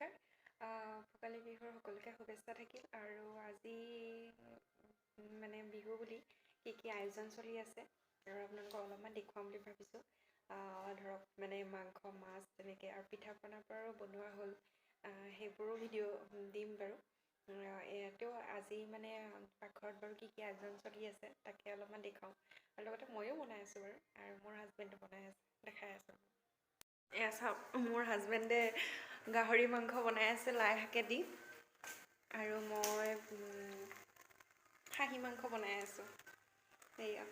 নমস্কাৰ। ভোগালী বিহুৰ সকলোকে শুভেচ্ছা থাকিল। আৰু আজি মানে বিহু বুলি কি আয়োজন চলি আছে আৰু আপোনালোকক অলপমান দেখুৱাম বুলি ভাবিছোঁ। ধৰক মানে মাংস মাছ তেনেকৈ আৰু পিঠা পনাৰ পৰাও বনোৱা হ'ল, সেইবোৰো ভিডিঅ' দিম বাৰু। তেও আজি মানে পাকঘৰত বাৰু কি আয়োজন চলি আছে তাকে অলপমান দেখুৱাওঁ, আৰু লগতে ময়ো বনাই আছোঁ বাৰু, আৰু মোৰ হাজবেণ্ডো বনাই আছে, দেখাই আছোঁ। এয়া চাওক, মোৰ হাজবেণ্ডে গাহৰি মাংস বনাই আছে লাই শাকে দি, আৰু মই খাহী মাংস বনাই আছোঁ। সেয়া